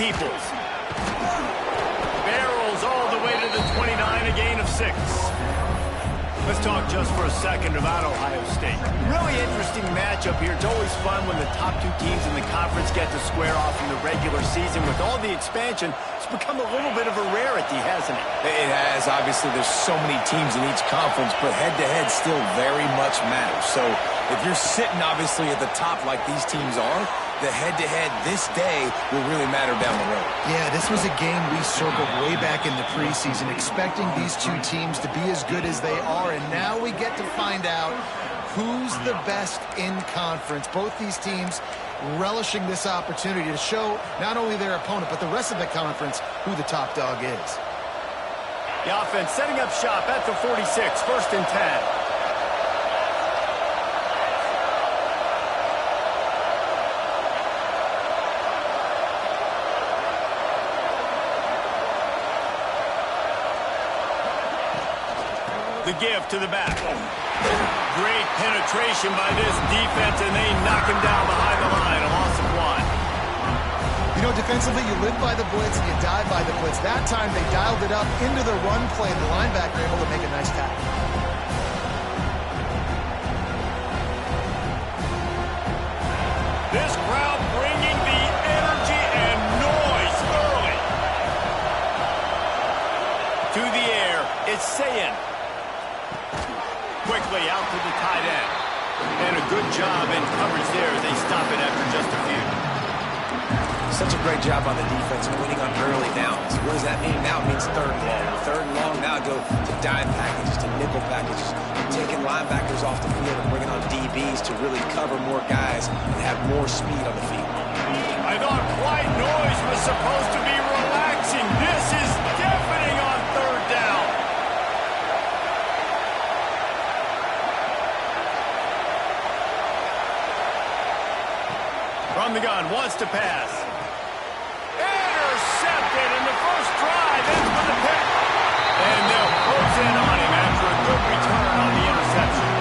Peoples. Barrels all the way to the 29, a gain of 6. Let's talk just for a second about Ohio State. Really interesting matchup here. It's always fun when the top two teams in the conference get to square off in the regular season. With all the expansion, it's become a little bit of a rarity, hasn't it? It has. Obviously, there's so many teams in each conference, but head-to-head still very much matters. So if you're sitting, obviously, at the top like these teams are, the head-to-head this day will really matter down the road. Yeah, this was a game we circled way back in the preseason, expecting these two teams to be as good as they are, and now we get to find out who's the best in conference. Both these teams relishing this opportunity to show not only their opponent, but the rest of the conference who the top dog is. The offense setting up shop at the 46, 1st and 10. The give to the back. Great penetration by this defense, and they knock him down behind the line. A loss of 1. You know, defensively, you live by the blitz and you die by the blitz. That time, they dialed it up into the run play, and the linebacker able to make a nice tackle. This crowd bringing the energy and noise early. To the air, it's Sayin. Quickly out to the tight end. And a good job in coverage there as they stop it after just a few. Such a great job on the defense winning on early downs. What does that mean? Now it means 3rd and long. 3rd and long, now go to dime packages, to nickel packages, taking linebackers off the field and bringing on DBs to really cover more guys and have more speed on the field. I thought white noise was supposed to be relaxing. This is deafening on 3rd down. From the gun, wants to pass. Intercepted in the first drive. Ends with a pick. And they'll close in on him after a good return on the interception.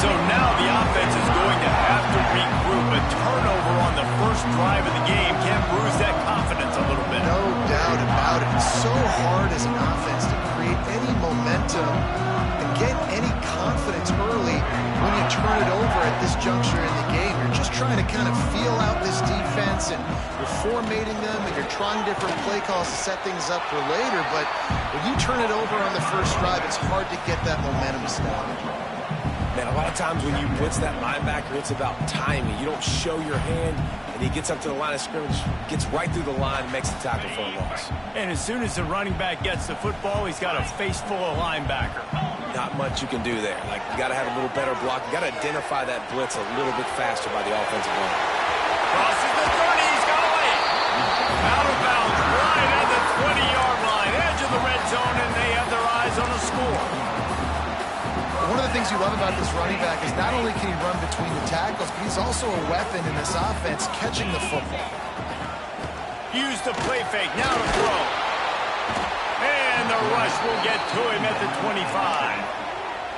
So now the offense is going to have to regroup. A turnover on the first drive of the game can bruise that confidence a little bit. No doubt about it. It's so hard as an offense to create any momentum and get any confidence early when you turn it over at this juncture in the game. You're just trying to kind of feel out this defense, and you're formatting them, and you're trying different play calls to set things up for later. But when you turn it over on the first drive, it's hard to get that momentum established. Man, a lot of times when you blitz that linebacker, it's about timing. You don't show your hand, and he gets up to the line of scrimmage, gets right through the line, and makes the tackle for a loss. And as soon as the running back gets the football, he's got a face full of linebacker. Not much you can do there. Like, you got to have a little better block. You got to identify that blitz a little bit faster by the offensive line. Crosses the 30, he's got away. Out of bounds, right at the 20-yard line, edge of the red zone, and they have their eyes on the score. One of the things you love about this running back is not only can he run between the tackles, but he's also a weapon in this offense, catching the football. Use the play fake, now to throw. And the rush will get to him at the 25.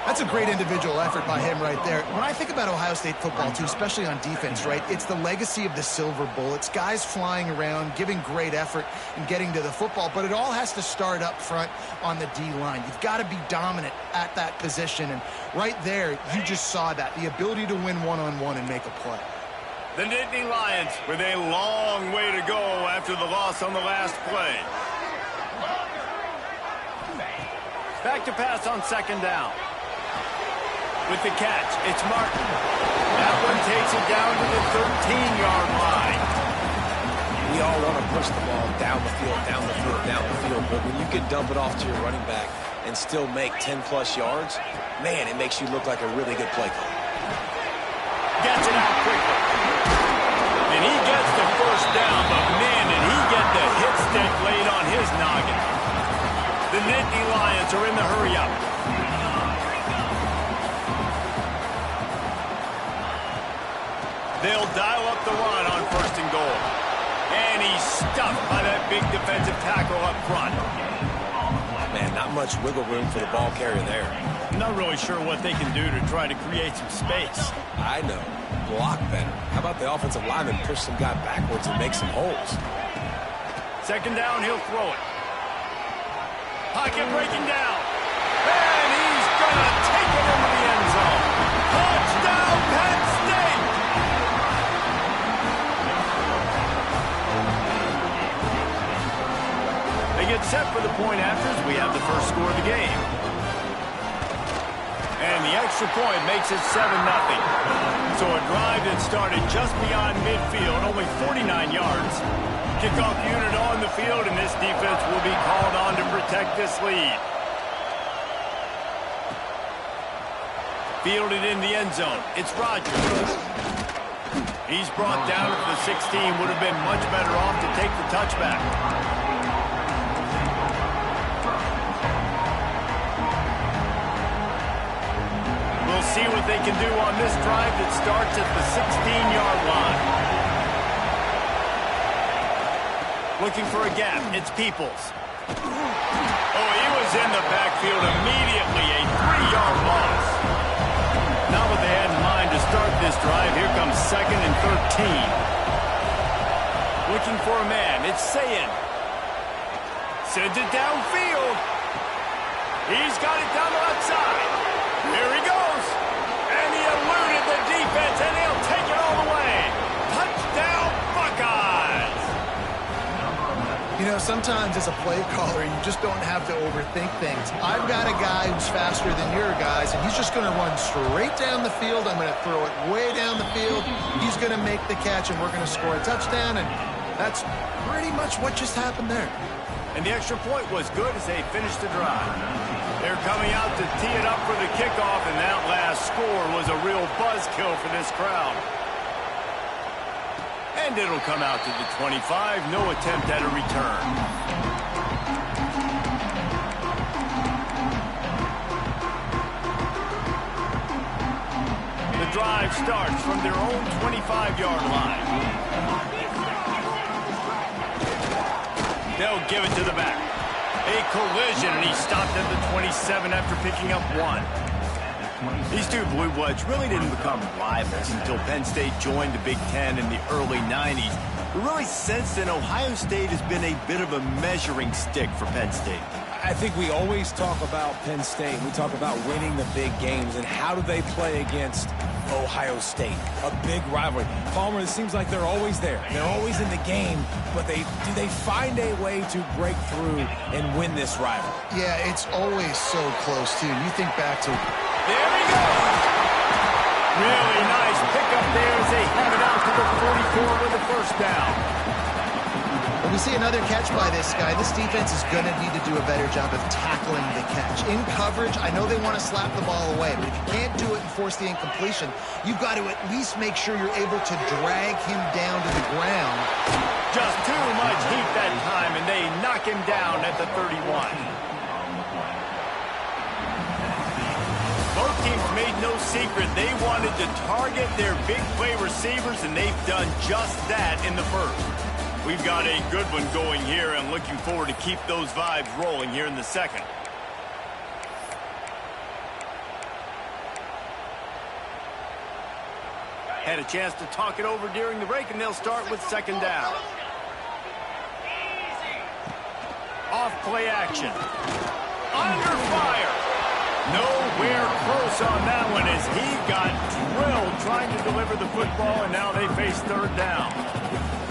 That's a great individual effort by him right there. When I think about Ohio State football, too, especially on defense, right, it's the legacy of the Silver Bullets, guys flying around, giving great effort and getting to the football, but it all has to start up front on the D-line. You've got to be dominant at that position, and right there, you just saw that, the ability to win one-on-one and make a play. The Nittany Lions with a long way to go after the loss on the last play. Back to pass on 2nd down. With the catch, it's Martin. That one takes it down to the 13-yard line. We all want to push the ball down the field, down the field, down the field, but when you can dump it off to your running back and still make 10-plus yards, man, it makes you look like a really good play call. Gets it out quickly. And he gets the first down, but man, did he get the hit stick laid on his noggin. The Nittany Lions are in the hurry-up. They'll dial up the run on 1st and goal. And he's stuffed by that big defensive tackle up front. man. Not much wiggle room for the ball carrier there. I'm not really sure what they can do to try to create some space. I know. Block better. How about the offensive lineman push some guy backwards and make some holes? Second down, he'll throw it. Pocket breaking down. And he's going to take it into the end zone. Touchdown, Penn State! They get set for the point afters. We have the first score of the game. And the extra point makes it 7-0. So a drive that started just beyond midfield, only 49 yards. Kickoff unit on the field, and this defense will be called on to protect this lead. Fielded in the end zone. It's Rodgers. He's brought down at the 16. Would have been much better off to take the touchback. We'll see what they can do on this drive that starts at the 16-yard line. Looking for a gap. It's Peoples. Oh, he was in the backfield immediately. A 3-yard loss. Not what they had in mind to start this drive. Here comes 2nd and 13. Looking for a man. It's Sayin. Sends it downfield. He's got it down the left side. Here he goes. And he eluded the defense, and he'll take it all the way. Touchdown, Buckeyes. You know, sometimes as a play caller, you just don't have to overthink things. I've got a guy who's faster than your guys, and he's just going to run straight down the field. I'm going to throw it way down the field. He's going to make the catch, and we're going to score a touchdown, and that's pretty much what just happened there. And the extra point was good as they finished the drive. They're coming out to tee it up for the kickoff, and that last score was a real buzzkill for this crowd. And it'll come out to the 25. No attempt at a return. The drive starts from their own 25-yard line. They'll give it to the back. A collision, and he stopped at the 27 after picking up 1. These two Blue Bloods really didn't become rivals until Penn State joined the Big Ten in the early 90s. But really, since then, Ohio State has been a bit of a measuring stick for Penn State. I think we always talk about Penn State. We talk about winning the big games, and how do they play against Ohio State? A big rivalry. Palmer, it seems like they're always there. They're always in the game, but do they find a way to break through and win this rivalry? Yeah, it's always so close, too. You think back to... There he goes! Really nice pickup there as they have it out to the 44 with the first down. When we see another catch by this guy, this defense is going to need to do a better job of tackling the catch. In coverage, I know they want to slap the ball away, but if you can't do it and force the incompletion, you've got to at least make sure you're able to drag him down to the ground. Just too much heat that time, and they knock him down at the 31. Both teams made no secret they wanted to target their big play receivers, and they've done just that in the first. We've got a good one going here, and looking forward to keep those vibes rolling here in the second. Had a chance to talk it over during the break, and they'll start with second down. Off play action. Under fire. Nowhere close on that one as he got drilled trying to deliver the football, and now they face third down.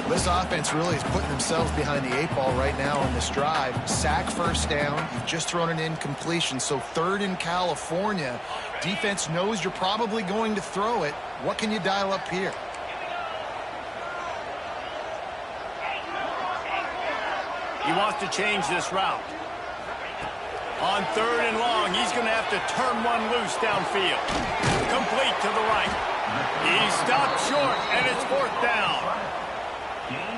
This offense really is putting themselves behind the 8 ball right now on this drive. Sack first down. You've just thrown an incompletion, so third in California. Defense knows you're probably going to throw it. What can you dial up here? He wants to change this route. On third and long, he's going to have to turn one loose downfield. Complete to the right. He stopped short, and it's fourth down.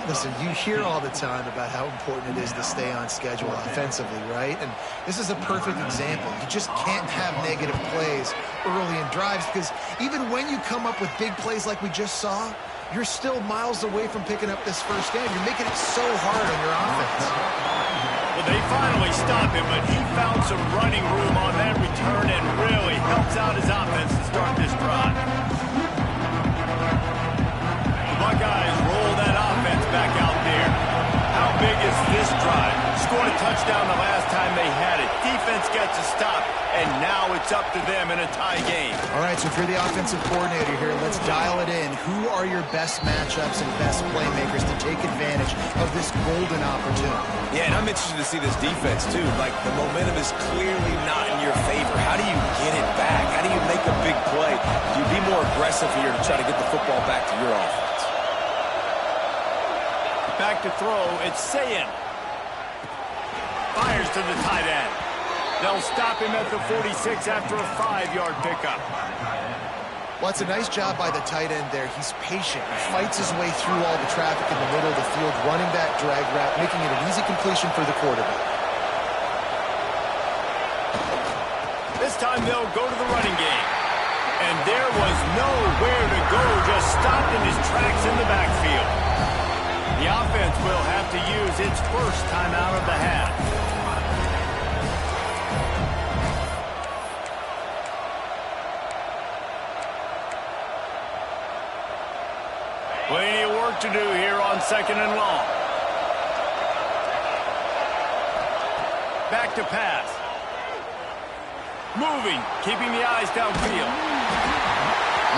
Listen, you hear all the time about how important it is to stay on schedule offensively, right? And this is a perfect example. You just can't have negative plays early in drives because even when you come up with big plays like we just saw, you're still miles away from picking up this first down. You're making it so hard on your offense. Well, they finally stop him, but he found some running room on that return and really helps out his offense to start this drive. The Buckeyes roll that offense back out there. How big is this drive? Scored a touchdown the last time they had it. Defense gets a stop, and now it's up to them in a tie game. All right, so if you're the offensive coordinator here, let's dial it in. Who are your best matchups and best playmakers to take advantage of this golden opportunity? Yeah, and I'm interested to see this defense, too. Like, the momentum is clearly not in your favor. How do you get it back? How do you make a big play? Do you be more aggressive here to try to get the football back to your offense? Back to throw, it's Sayin. Fires to the tight end. They'll stop him at the 46 after a 5-yard pickup. Well, it's a nice job by the tight end there. He's patient. He fights his way through all the traffic in the middle of the field, running that drag route, making it an easy completion for the quarterback. This time they'll go to the running game. And there was nowhere to go, just stopped in his tracks in the backfield. The offense will have to use its first timeout of the half. Plenty of work to do here on 2nd and long. Back to pass. Moving, keeping the eyes downfield.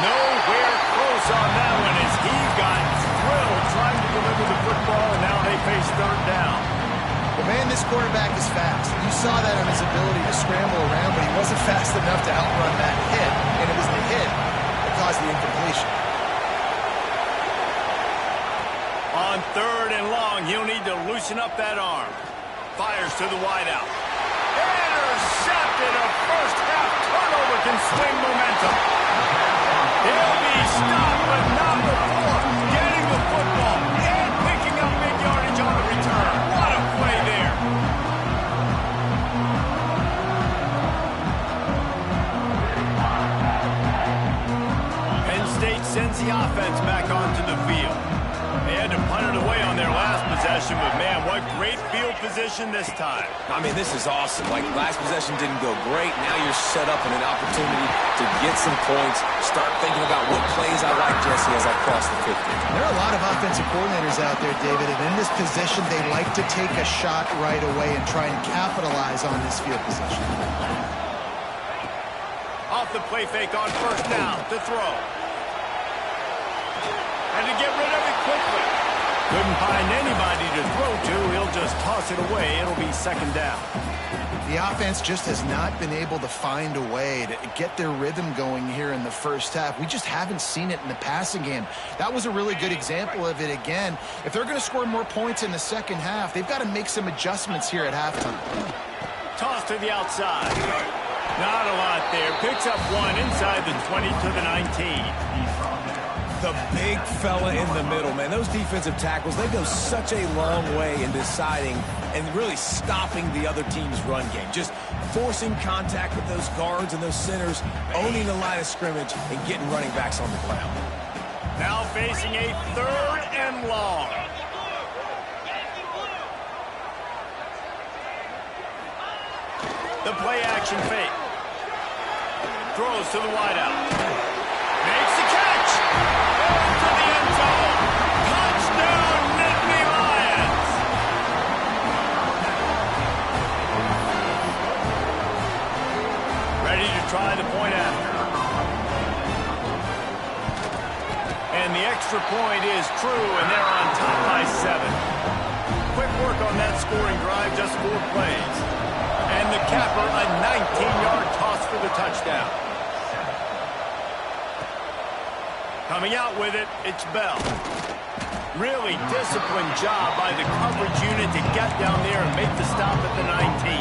Nowhere close on that one as he got thrilled trying to deliver the football, and now they face 3rd down. Well, man, this quarterback is fast. You saw that on his ability to scramble around, but he wasn't fast enough to outrun that hit, and it was the hit that caused the incompletion. On 3rd and long, he'll need to loosen up that arm. Fires to the wideout. Intercepted. A first-half turnover can swing momentum. He'll be stopped, but not before getting the football and picking up big yardage on the return. What a play there. Penn State sends the offense back onto the field. They had to punt it away on their last possession, but man, what great field position this time. I mean, this is awesome. Like, last possession didn't go great. Now you're set up in an opportunity to get some points. Start thinking about what plays I like, Jesse, as I cross the 50. There are a lot of offensive coordinators out there, David, and in this position, they like to take a shot right away and try and capitalize on this field position. Off the play fake on 1st down to throw. And to get rid of it quickly. Couldn't find anybody to throw to. He'll just toss it away. It'll be 2nd down. The offense just has not been able to find a way to get their rhythm going here in the first half. We just haven't seen it in the passing game. That was a really good example of it again. If they're going to score more points in the second half, they've got to make some adjustments here at halftime. Toss to the outside. Not a lot there. Picks up 1 inside the 20 to the 19. The big fella in the middle, man. Those defensive tackles, they go such a long way in deciding and really stopping the other team's run game. Just forcing contact with those guards and those centers, owning the line of scrimmage, and getting running backs on the ground. Now facing a 3rd and long. The play action fake. Throws to the wideout. Makes the catch. Into the end zone. Touchdown, Nittany Lions. Ready to try the point after. And the extra point is true, and they're on top by 7. Quick work on that scoring drive, just 4 plays. And the capper, a 19-yard toss for the touchdown. Coming out with it, it's Bell. Really disciplined job by the coverage unit to get down there and make the stop at the 19.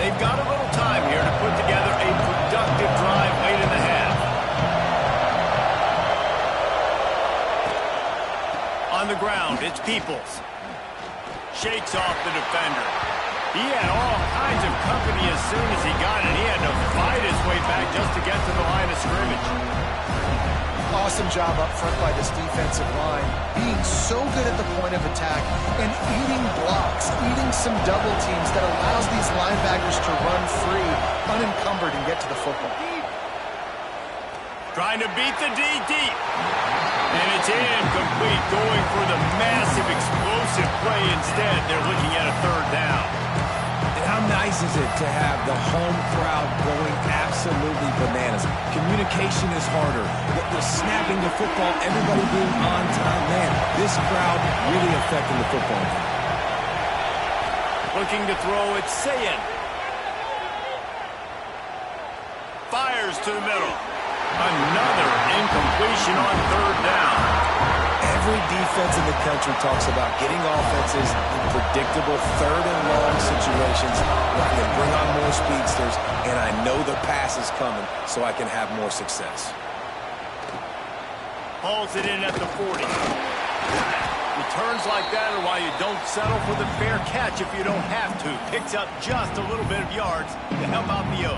They've got a little time here to put together a productive drive late in the half. On the ground, it's Peoples. Shakes off the defender. He had all kinds of company as soon as he got it. He had to fight his way back just to get to the line of scrimmage. Oh, Awesome job up front by this defensive line, being so good at the point of attack and eating blocks, eating some double teams that allows these linebackers to run free, unencumbered, and get to the football. Trying to beat the D deep. And it's incomplete, going for the massive, explosive play instead. They're looking at a third down. And how nice is it to have the home crowd going absolutely bananas? Communication is harder. The snapping the football, everybody being on time. Man, this crowd really affecting the football game. Looking to throw, it's Sayin. Fires to the middle. Another incompletion on third down. Every defense in the country talks about getting offenses in predictable third and long situations where I can bring on more speedsters and I know the pass is coming so I can have more success. Hauls it in at the 40. Returns like that are why you don't settle for the fair catch if you don't have to. Picks up just a little bit of yards to help out the O.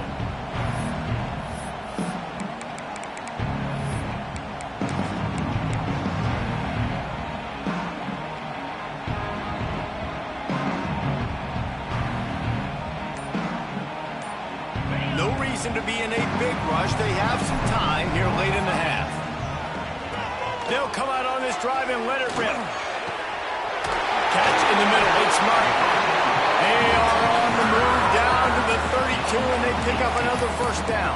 No reason to be in a big rush. They have some time here late in the half. They'll come out on this drive and let it rip. Catch in the middle. It's smart. They are on the move down to the 32, and they pick up another first down.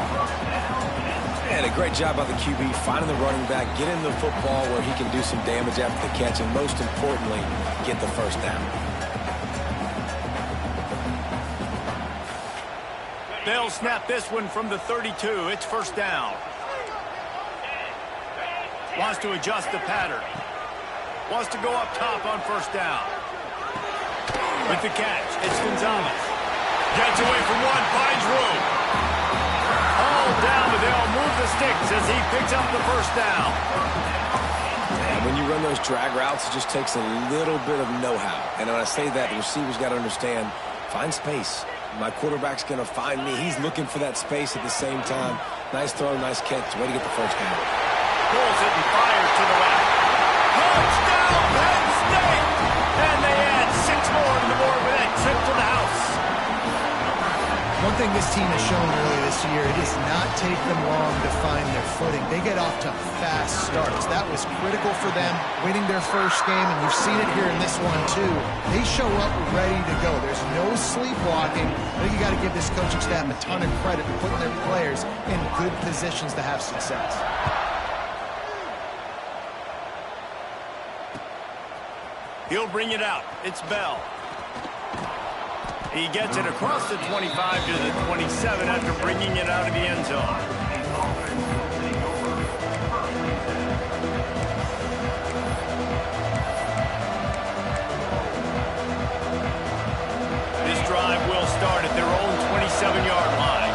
And a great job by the QB finding the running back, getting the football where he can do some damage after the catch, and most importantly, get the first down. They'll snap this one from the 32. It's first down. Wants to adjust the pattern. Wants to go up top on first down. With the catch, it's Gonzalez. Gets away from one, finds room. All down, but they'll move the sticks as he picks up the first down. And when you run those drag routes, it just takes a little bit of know-how. And when I say that, the receivers got to understand, find space. My quarterback's going to find me. He's looking for that space at the same time. Nice throw, nice catch. Way to get the first down. Pulls it and fires to the left. Touchdown, Penn State! And they add 6 more to the board with that trip to the house. One thing this team has shown early this year, it does not take them long to find their footing. They get off to fast starts. That was critical for them, winning their first game, and you've seen it here in this one too. They show up ready to go. There's no sleepwalking. I think you got to give this coaching staff a ton of credit for putting their players in good positions to have success. He'll bring it out. It's Bell. He gets it across the 25 to the 27 after bringing it out of the end zone. This drive will start at their own 27-yard line.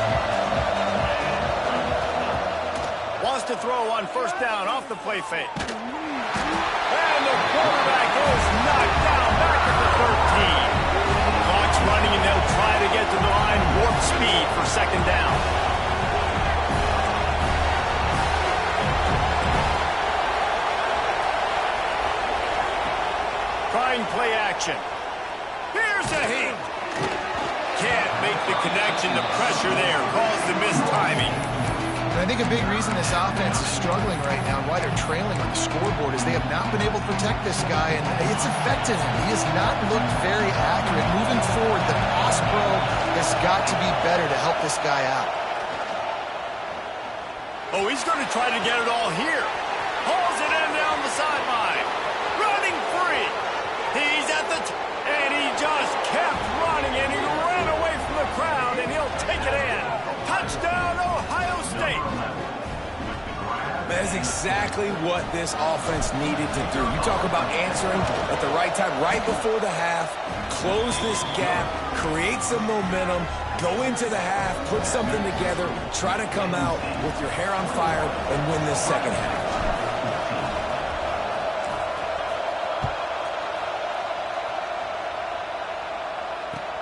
Wants to throw on first down off the play fake. And the quarterback is knocked down back at the 13. Clock's running, and they'll try to get to the line warp speed for second down. Trying play action. Here's a hit. Can't make the connection. The pressure there caused the missed timing. And I think a big reason this offense is struggling right now and why they're trailing on the scoreboard is they have not been able to protect this guy, and it's affected him. He has not looked very accurate. Moving forward, the pass pro has got to be better to help this guy out. Oh, he's going to try to get it all here. Hauls it in down the sideline. Running free. He's at the and he just kept running, and he ran away from the crowd, and he'll take it in. Touchdown, Ohio State. That is exactly what this offense needed to do. You talk about answering at the right time, right before the half, close this gap, create some momentum, go into the half, put something together, try to come out with your hair on fire and win this second half.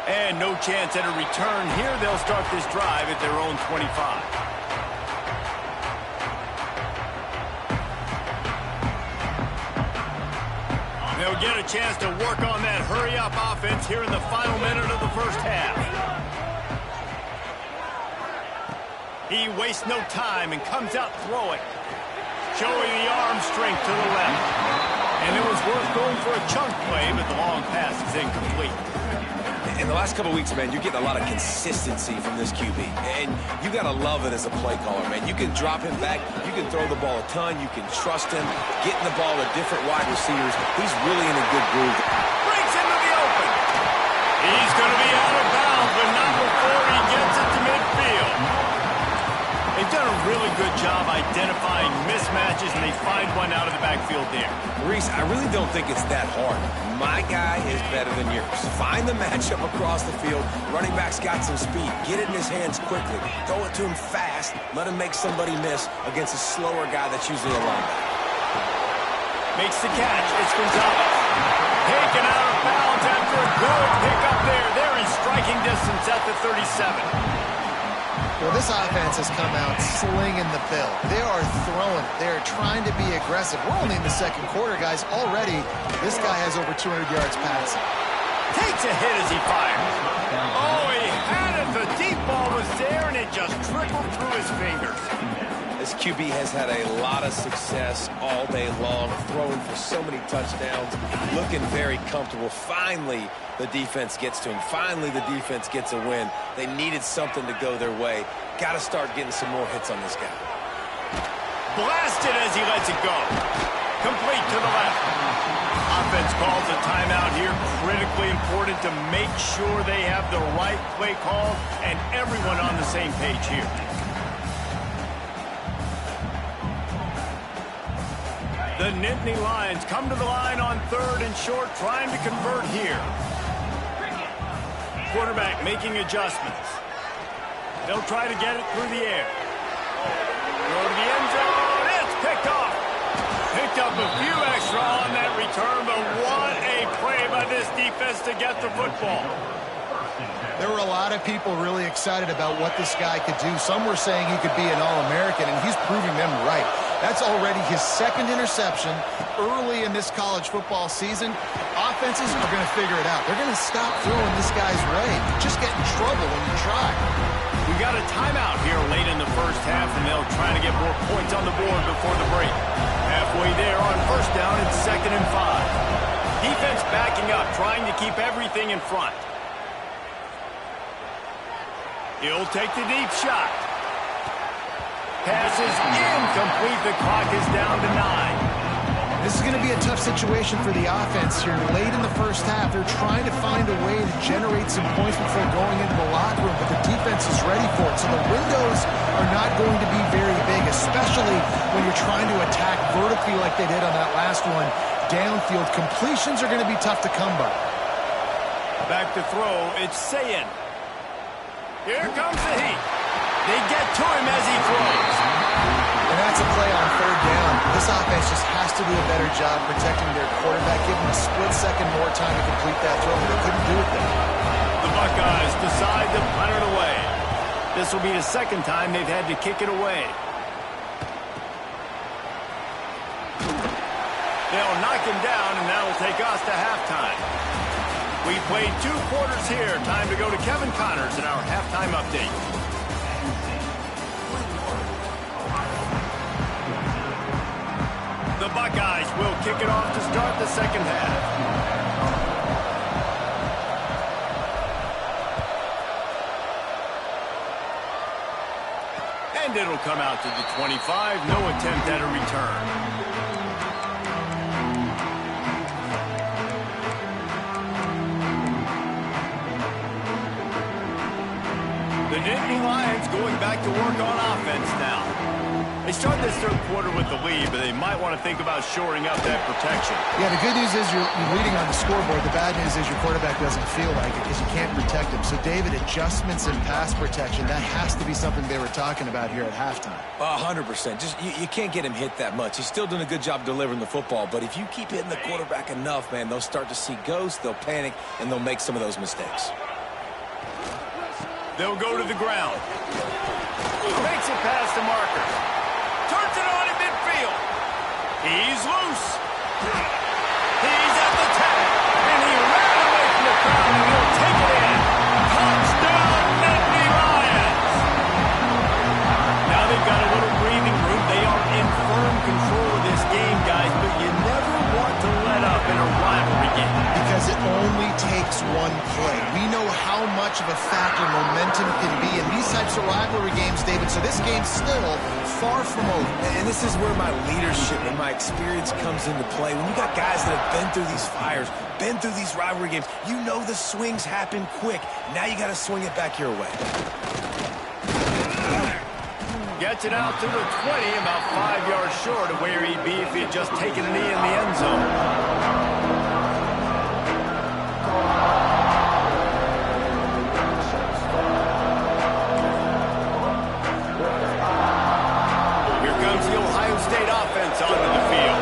And no chance at a return here. They'll start this drive at their own 25. They'll get a chance to work on that hurry-up offense here in the final minute of the first half. He wastes no time and comes out throwing. Showing the arm strength to the left. And it was worth going for a chunk play, but the long pass is incomplete. In the last couple of weeks, man, you're getting a lot of consistency from this QB. And you got to love it as a play caller, man. You can drop him back. You can throw the ball a ton. You can trust him, getting the ball to different wide receivers. He's really in a good groove. Breaks into the open. He's going to be out of bounds, but not before he gets it to midfield. They've done a really good job identifying mismatches, and they find one out of the backfield there. Reese, I really don't think it's that hard. My guy is better than yours. Find the matchup across the field. Running back's got some speed. Get it in his hands quickly. Throw it to him fast. Let him make somebody miss against a slower guy that's usually a linebacker. Makes the catch. It's Gonzalez. Taken out of bounds after a good pickup there. They're in striking distance at the 37. Well, this offense has come out slinging the bill. They are throwing. They're trying to be aggressive. We're only in the second quarter, guys. Already, this guy has over 200 yards passing. Takes a hit as he fires. Oh, he had it. The deep ball was there, and it just trickled through his fingers. This QB has had a lot of success all day long, throwing for so many touchdowns, looking very comfortable. Finally, the defense gets to him. Finally, the defense gets a win. They needed something to go their way. Got to start getting some more hits on this guy. Blasted as he lets it go. Complete to the left. Offense calls a timeout here. Critically important to make sure they have the right play call and everyone on the same page here. The Nittany Lions come to the line on third and short, trying to convert here. Quarterback making adjustments. They'll try to get it through the air. Throw to the end zone. It's picked off. Picked up a few extra on that return, but what a play by this defense to get the football. There were a lot of people really excited about what this guy could do. Some were saying he could be an All-American, and he's proving them right. That's already his second interception early in this college football season. Offenses are going to figure it out. They're going to stop throwing this guy's way. You just get in trouble when you try. We got a timeout here late in the first half, and they'll try to get more points on the board before the break. Halfway there on first down, it's 2nd and 5. Defense backing up, trying to keep everything in front. He'll take the deep shot. Pass is incomplete. The clock is down to 9. This is going to be a tough situation for the offense here. Late in the first half, they're trying to find a way to generate some points before going into the locker room, but the defense is ready for it. So the windows are not going to be very big, especially when you're trying to attack vertically like they did on that last one. Downfield completions are going to be tough to come by. Back to throw. It's Sayin. Here comes the heat. They get to him as he throws. And that's a play on third down. This offense just has to do a better job protecting their quarterback, give him a split second more time to complete that throw, but they couldn't do it there. The Buckeyes decide to punt it away. This will be the second time they've had to kick it away. They'll knock him down, and that'll take us to halftime. We played 2 quarters here. Time to go to Kevin Connors in our halftime update. The Buckeyes will kick it off to start the second half. And it'll come out to the 25. No attempt at a return. The Nittany Lions going back to work on offense now. They start this third quarter with the lead, but they might want to think about shoring up that protection. Yeah, the good news is you're leading on the scoreboard. The bad news is your quarterback doesn't feel like it because you can't protect him. So, David, adjustments in pass protection, that has to be something they were talking about here at halftime. 100%. Just you can't get him hit that much. He's still doing a good job delivering the football, but if you keep hitting the quarterback enough, man, they'll start to see ghosts, they'll panic, and they'll make some of those mistakes. They'll go to the ground. Makes it past the markers. Turns it on in midfield. He's loose. He's at the takes one play. We know how much of a factor momentum can be in these types of rivalry games, David, so this game's still far from over. And this is where my leadership and my experience comes into play. When you got guys that have been through these fires, been through these rivalry games, you know the swings happen quick. Now you got to swing it back your way. Gets it out to the 20, about 5 yards short of where he'd be if he had just taken a knee in the end zone. Here comes the Ohio State offense onto the field.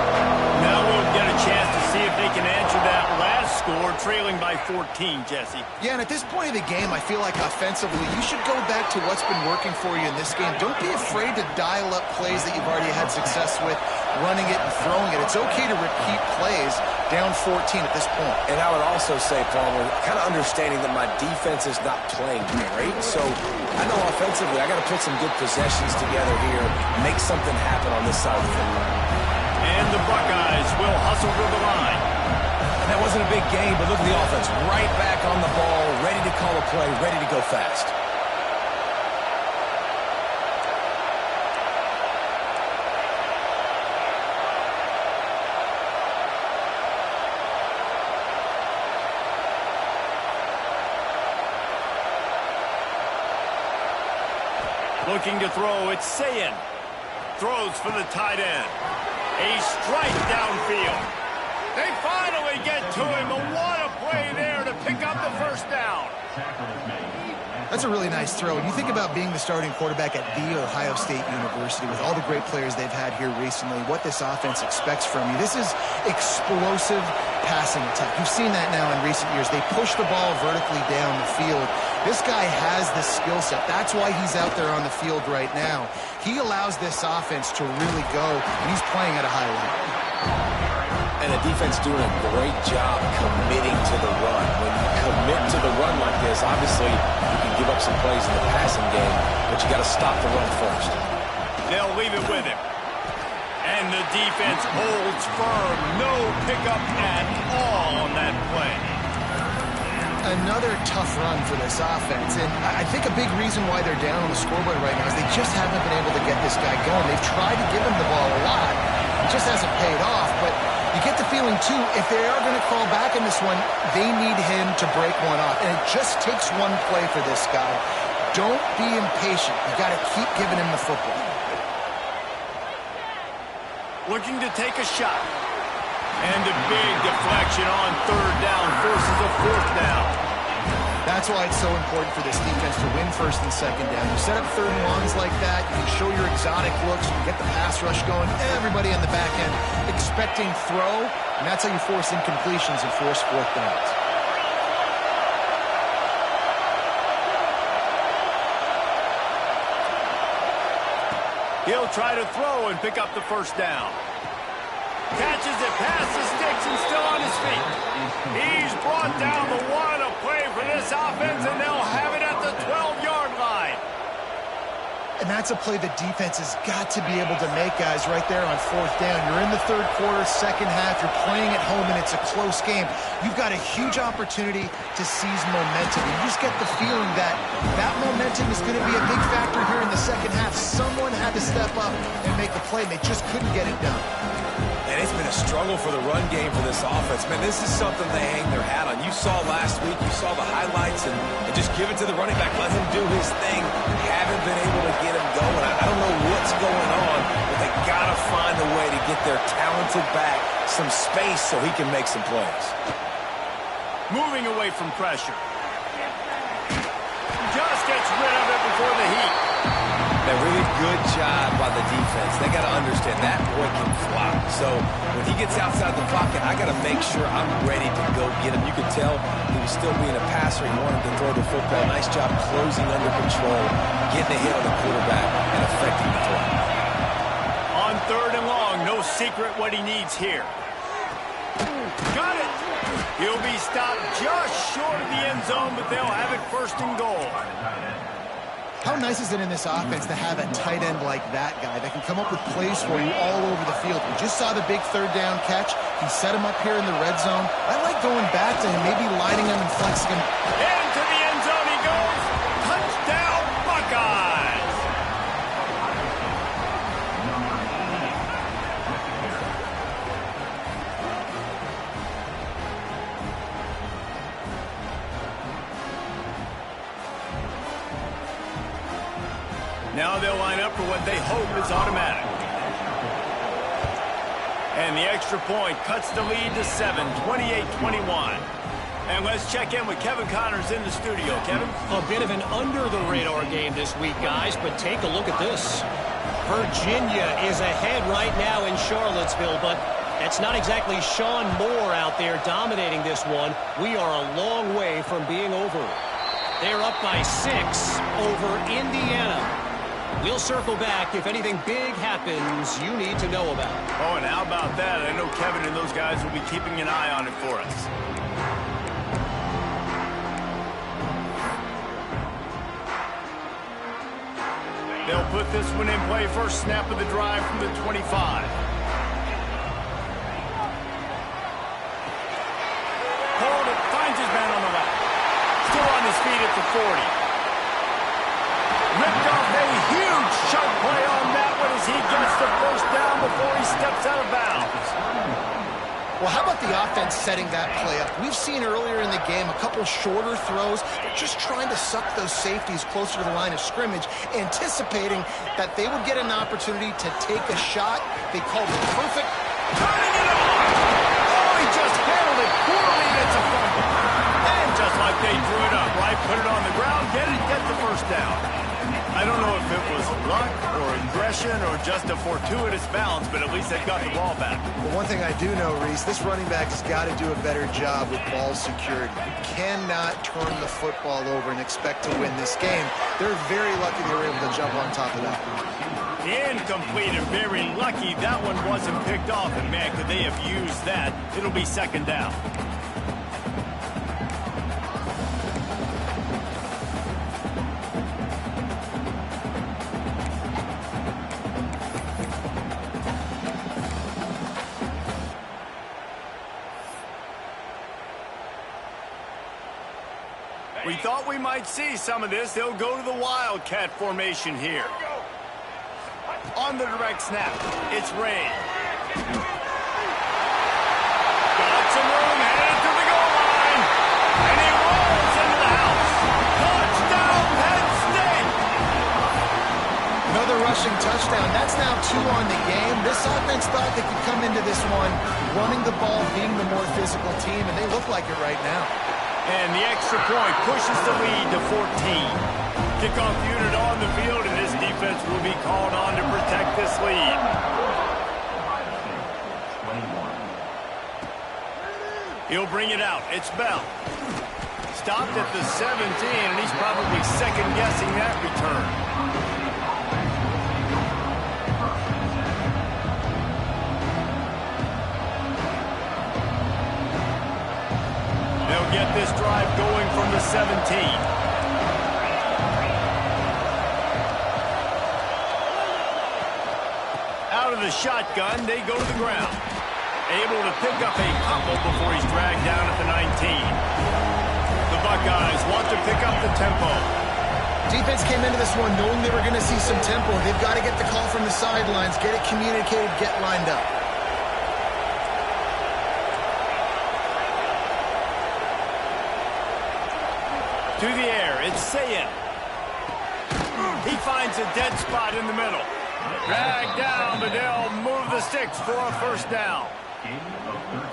Now we'll get a chance to see if they can answer that last score, trailing by 14, Jesse. Yeah, and at this point of the game, I feel like offensively, you should go back to what's been working for you in this game. Don't be afraid to dial up plays that you've already had success with, running it and throwing it. It's okay to repeat plays down 14 at this point. And I would also say, Palmer, kind of understanding that my defense is not playing great, so I know offensively I got to put some good possessions together here, make something happen on this side of the football. And the Buckeyes will hustle to the line. And that wasn't a big game, but look at the offense. Right back on the ball, ready to call a play, ready to go fast. Looking to throw, it's Sayin. Throws for the tight end. A strike downfield. They finally get to him, and what a play there to pick up the first down. That's a really nice throw. You think about being the starting quarterback at The Ohio State University with all the great players they've had here recently, what this offense expects from you. This is explosive passing attack. You've seen that now in recent years. They push the ball vertically down the field. This guy has the skill set. That's why he's out there on the field right now. He allows this offense to really go, and he's playing at a high level. And the defense doing a great job committing to the run. When you commit to the run like this, obviously you can give up some plays in the passing game, but you got to stop the run first. They'll leave it with him. And the defense holds firm. No pickup at all on that play. Another tough run for this offense, and I think a big reason why they're down on the scoreboard right now is they just haven't been able to get this guy going. They've tried to give him the ball a lot. It just hasn't paid off, but you get the feeling, too, if they are going to crawl back in this one, they need him to break one off, and it just takes one play for this guy. Don't be impatient. You got to keep giving him the football. Looking to take a shot. And a big deflection on third down forces a fourth down. That's why it's so important for this defense to win first and second down. You set up third and longs like that, you can show your exotic looks, you can get the pass rush going, everybody on the back end expecting throw, and that's how you force incompletions and force fourth downs. He'll try to throw and pick up the first down. Catches it past the sticks and still on his feet. He's brought down the one. A play for this offense, and they'll have it at the 12-yard line. And that's a play the defense has got to be able to make, guys, right there on fourth down. You're in the third quarter, second half. You're playing at home, and it's a close game. You've got a huge opportunity to seize momentum. You just get the feeling that that momentum is going to be a big factor here in the second half. Someone had to step up and make the play, and they just couldn't get it done. And it's been a struggle for the run game for this offense. Man, this is something they hang their hat on. You saw last week, you saw the highlights, and just give it to the running back. Let him do his thing. Haven't been able to get him going. I don't know what's going on, but they got to find a way to get their talented back some space so he can make some plays. Moving away from pressure. Just gets rid of it before the heat. A really good job by the defense. They got to understand that boy can fly. So when he gets outside the pocket, I got to make sure I'm ready to go get him. You could tell he was still being a passer. He wanted to throw the football. Nice job closing under control, getting a hit on the quarterback, and affecting the throw. On third and long, no secret what he needs here. Got it. He'll be stopped just short of the end zone, but they'll have it first and goal. How nice is it in this offense to have a tight end like that guy that can come up with plays for you all over the field? We just saw the big third down catch. He set him up here in the red zone. I like going back to him, maybe lining him and flexing him. Into the end zone he goes. Touchdown, Buckeyes! Now they'll line up for what they hope is automatic. And the extra point cuts the lead to 7, 28-21. And let's check in with Kevin Connors in the studio. Kevin? A bit of an under-the-radar game this week, guys, but take a look at this. Virginia is ahead right now in Charlottesville, but that's not exactly Sean Moore out there dominating this one. We are a long way from being over. They're up by 6 over Indiana. We'll circle back if anything big happens you need to know about. Oh, and how about that? I know Kevin and those guys will be keeping an eye on it for us. They'll put this one in play. First snap of the drive from the 25. Hold it. Finds his man on the left. Still on his feet at the 40. Ripped off a huge sharp play on that one as he gets the first down before he steps out of bounds. Well, how about the offense setting that play up? We've seen earlier in the game a couple shorter throws. They're just trying to suck those safeties closer to the line of scrimmage, anticipating that they would get an opportunity to take a shot. They called it perfect. Turning it on! Oh, he just handled it poorly. It's a fumble. And just like they drew it up, right? Put it on the ground, get the first down. I don't know if it was luck or aggression or just a fortuitous bounce, but at least they got the ball back. Well, one thing I do know, Reese, this running back has got to do a better job with ball security. You cannot turn the football over and expect to win this game. They're very lucky they were able to jump on top of that. Incomplete and very lucky that one wasn't picked off, and man, could they have used that. It'll be second down. We thought we might see some of this. They'll go to the Wildcat formation here. On the direct snap, it's Ray. Got some room, headed to the goal line. And he rolls into the house. Touchdown, Penn State! Another rushing touchdown. That's now 2 on the game. This offense thought they could come into this one running the ball, being the more physical team, and they look like it right now. And the extra point pushes the lead to 14. Kickoff unit on the field, and this defense will be called on to protect this lead. He'll bring it out. It's Bell. Stopped at the 17, and he's probably second-guessing that return. They'll get this drive going from the 17. Out of the shotgun, they go to the ground. Able to pick up a couple before he's dragged down at the 19. The Buckeyes want to pick up the tempo. Defense came into this one knowing they were going to see some tempo. They've got to get the call from the sidelines, get it communicated, get lined up. To the air, it's Sayin. He finds a dead spot in the middle. Dragged down, but they'll move the sticks for a first down.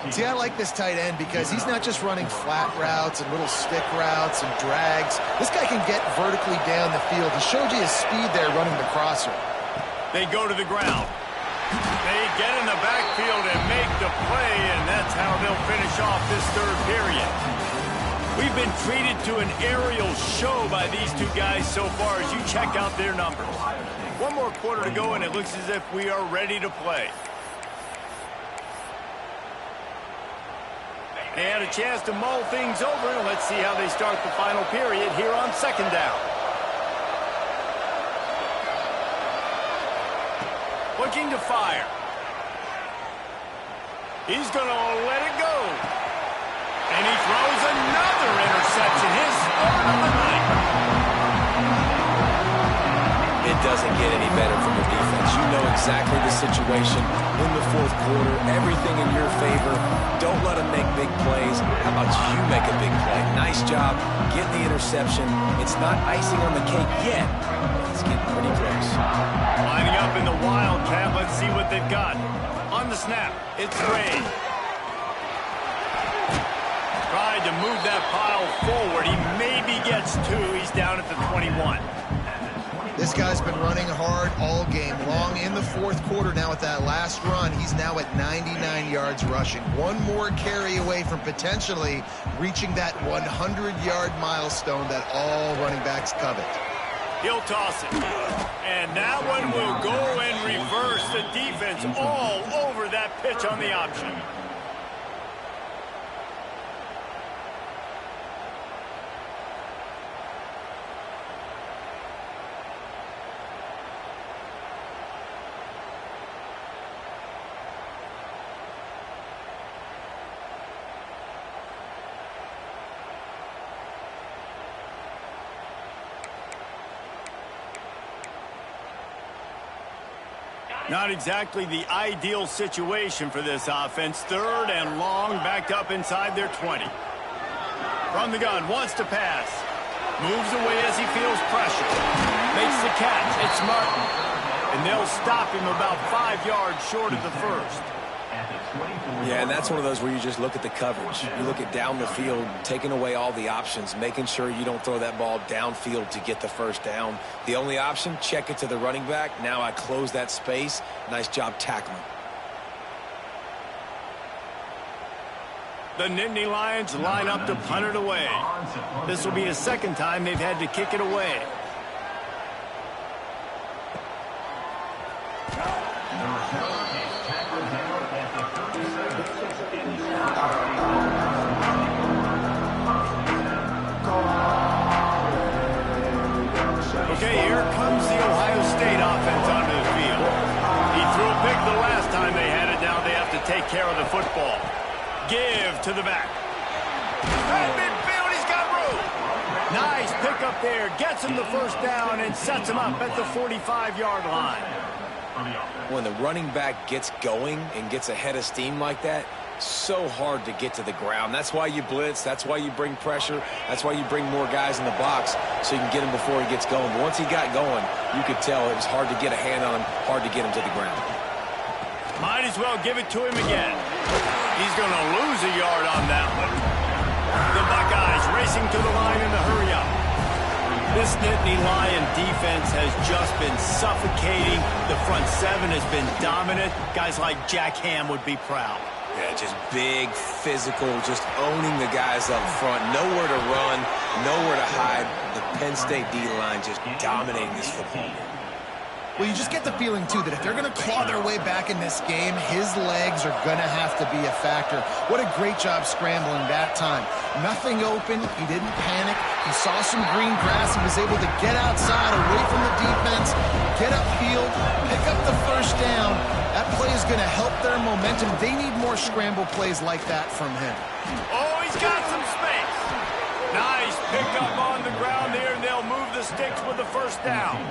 See, I like this tight end because he's not just running flat routes and little stick routes and drags. This guy can get vertically down the field. He showed you his speed there running the crosser. They go to the ground. They get in the backfield and make the play, and that's how they'll finish off this third period. We've been treated to an aerial show by these two guys so far as you check out their numbers. One more quarter to go, and it looks as if we are ready to play. They had a chance to mull things over, and let's see how they start the final period here on second down. Looking to fire. He's going to let it go. And he throws another interception. His third of the night. It doesn't get any better from the defense. You know exactly the situation in the fourth quarter. Everything in your favor. Don't let them make big plays. How about you make a big play? Nice job getting the interception. It's not icing on the cake yet. It's getting pretty close. Lining up in the Wildcat. Let's see what they've got. On the snap, it's Ray. Tried to move that pile forward. He maybe gets two. He's down at the 21. This guy's been running hard all game long in the fourth quarter. Now with that last run, he's now at 99 yards rushing. One more carry away from potentially reaching that 100-yard milestone that all running backs covet. He'll toss it. And that one will go and reverse. The defense all over that pitch on the option. Not exactly the ideal situation for this offense. Third and long, backed up inside their 20. From the gun, wants to pass. Moves away as he feels pressure. Makes the catch. It's Martin. And they'll stop him about 5 yards short of the first. Yeah, and that's one of those where you just look at the coverage. You look at down the field, taking away all the options, making sure you don't throw that ball downfield to get the first down. The only option, check it to the running back. Now I close that space. Nice job tackling. The Nittany Lions line up to punt it away. This will be the second time they've had to kick it away. Okay, here comes the Ohio State offense onto the field. He threw a pick the last time they had it. Now they have to take care of the football. Give to the back. At midfield, he's got room. Nice pick up there. Gets him the first down and sets him up at the 45-yard line. When the running back gets going and gets ahead of steam like that, so hard to get to the ground. That's why you blitz. That's why you bring pressure. That's why you bring more guys in the box so you can get him before he gets going. But once he got going, you could tell it was hard to get a hand on him, hard to get him to the ground. Might as well give it to him again. He's going to lose a yard on that one. The Buckeyes racing to the line in the hurry-up. This Nittany Lion defense has just been suffocating. The front seven has been dominant. Guys like Jack Ham would be proud. Yeah, just big, physical, just owning the guys up front. Nowhere to run, nowhere to hide. The Penn State D-line just dominating this football game. Well, you just get the feeling, too, that if they're going to claw their way back in this game, his legs are going to have to be a factor. What a great job scrambling that time. Nothing open. He didn't panic. He saw some green grass and was able to get outside, away from the defense, get upfield, pick up the first down. That play is going to help their momentum. They need more scramble plays like that from him. Oh, he's got some space. Nice pickup on the ground there, and they'll move the sticks with the first down.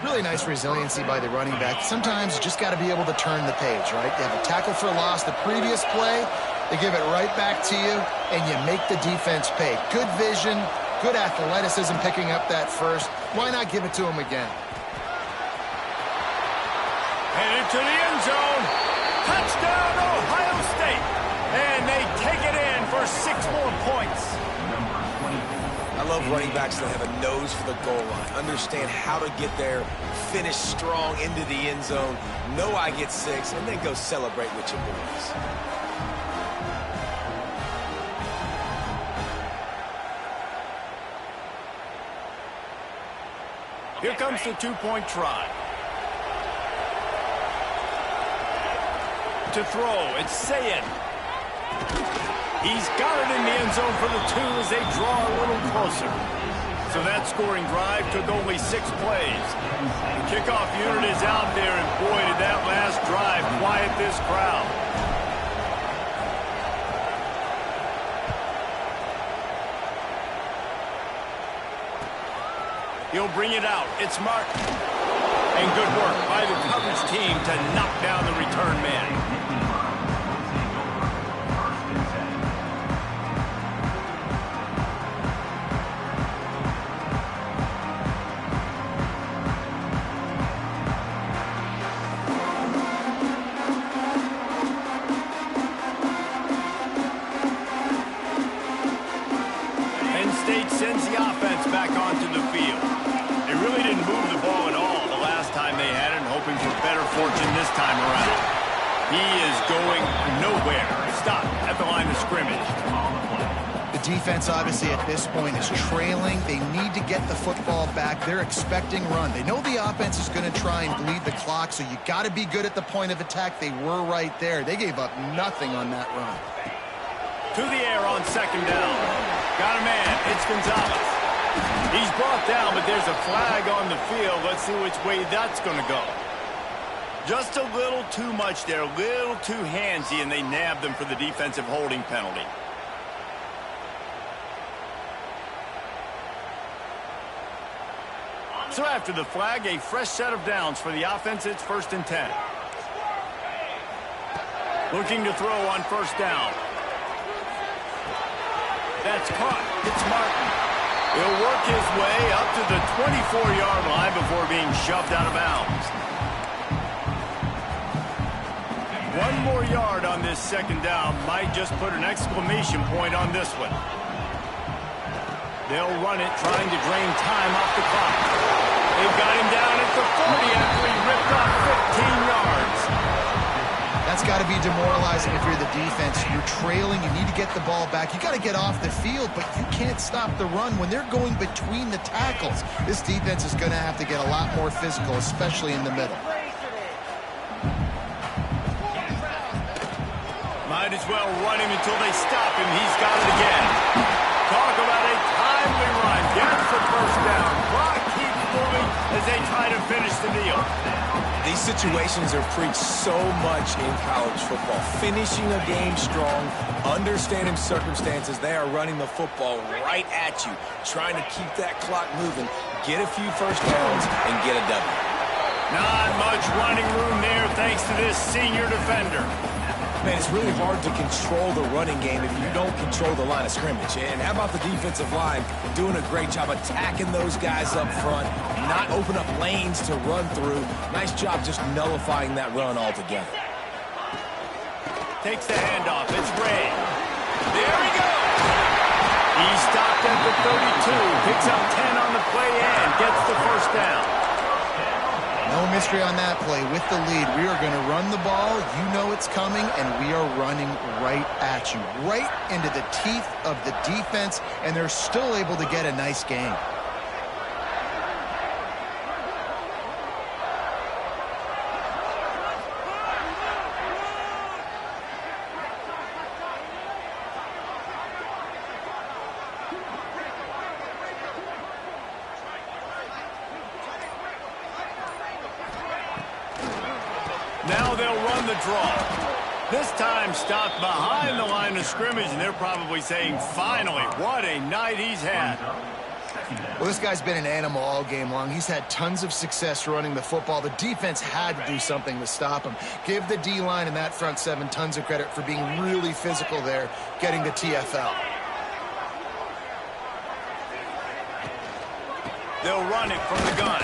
Really nice resiliency by the running back. Sometimes you just got to be able to turn the page, right? You have a tackle for loss the previous play, they give it right back to you, and you make the defense pay. Good vision, good athleticism picking up that first. Why not give it to him again? Headed to the end zone. Touchdown, Ohio State. And they take it in for 6 more points. I love running backs that have a nose for the goal line, understand how to get there, finish strong into the end zone, know I get 6, and then go celebrate with your boys. Here comes the 2-point try. To throw, it's Sayin. He's got it in the end zone for the 2 as they draw a little closer. So that scoring drive took only 6 plays. The kickoff unit is out there, and quiet this crowd. He'll bring it out. It's Martin. And good work by the coverage team to knock down the return man. Sends the offense back onto the field. They really didn't move the ball at all the last time they had it, hoping for better fortune this time around. He is going nowhere. Stop at the line of scrimmage. The defense, obviously, at this point is trailing. They need to get the football back. They're expecting run. They know the offense is going to try and bleed the clock, so you got to be good at the point of attack. They were right there. They gave up nothing on that run. To the air on second down. Got a man. It's Gonzalez. He's brought down, but there's a flag on the field. Let's see which way that's going to go. Just a little too much there, a little too handsy, and they nabbed them for the defensive holding penalty. So after the flag, a fresh set of downs for the offense. It's 1st and 10. Looking to throw on first down. That's caught. It's Martin. He'll work his way up to the 24-yard line before being shoved out of bounds. 1 more yard on this second down might just put an exclamation point on this one. They'll run it, trying to drain time off the clock. They've got him down at the 40 after he ripped off 15 yards. That's got to be demoralizing if you're the defense. You're trailing. You need to get the ball back. You got to get off the field, but you can't stop the run when they're going between the tackles. This defense is going to have to get a lot more physical, especially in the middle. Might as well run him until they stop him. He's got it again. Talk about a timely run. Gets the first down. Clock keeps moving as they try to finish the deal. These situations are preached so much in college football. Finishing a game strong, understanding circumstances. They are running the football right at you, trying to keep that clock moving, get a few first downs, and get a W. Not much running room there thanks to this senior defender. Man, it's really hard to control the running game if you don't control the line of scrimmage. And how about the defensive line doing a great job attacking those guys up front, not open up lanes to run through. Nice job just nullifying that run altogether. Takes the handoff. It's Ray. There he goes. He stopped at the 32, picks up 10 on the play and gets the first down. No mystery on that play. With the lead, we are going to run the ball. You know it's coming, and we are running right at you, right into the teeth of the defense, and they're still able to get a nice gain. Now they'll run the draw. This time stopped behind the line of scrimmage, and they're probably saying, finally, what a night he's had. Well, this guy's been an animal all game long. He's had tons of success running the football. The defense had to do something to stop him. Give the D-line and that front seven tons of credit for being really physical there, getting the TFL. They'll run it from the gun.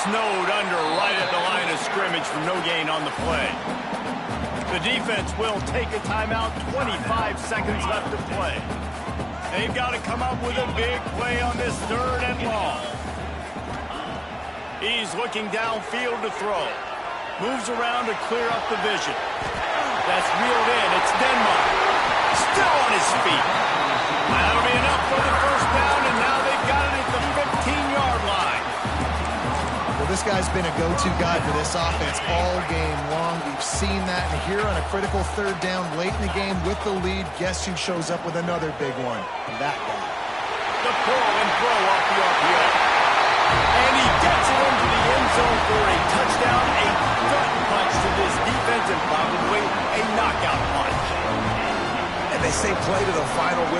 Snowed under right at the line of scrimmage for no gain on the play. The defense will take a timeout. 25 seconds left to play. They've got to come up with a big play on this 3rd and long. He's looking downfield to throw. Moves around to clear up the vision. That's reeled in. It's Denmark. Still on his feet. That'll be enough for the first down, and now they've got it at the 15-yard line. Well, this guy's been a go-to guy for this offense all game long. We've seen that, and here on a critical 3rd down late in the game with the lead, guess who shows up with another big one? That guy. The pull and throw off the RPO. And he gets it into the end zone for a touchdown, a gut punch to this defensive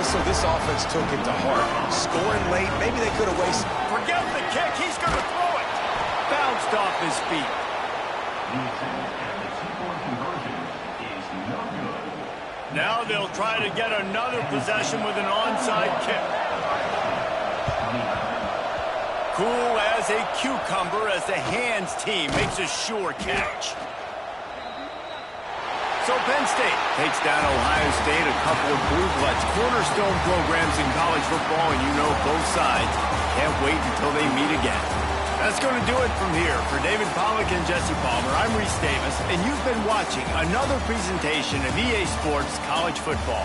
so this offense took it to heart. Scoring late, maybe they could have wasted. Forget the kick. He's going to throw it. Bounced off his feet. Now they'll try to get another possession with an onside kick. Cool as a cucumber as the hands team makes a sure catch. So Penn State takes down Ohio State, a couple of blue bloods, cornerstone programs in college football, and you know both sides can't wait until they meet again. That's going to do it from here. For David Pollack and Jesse Palmer, I'm Reese Davis, and you've been watching another presentation of EA Sports College Football.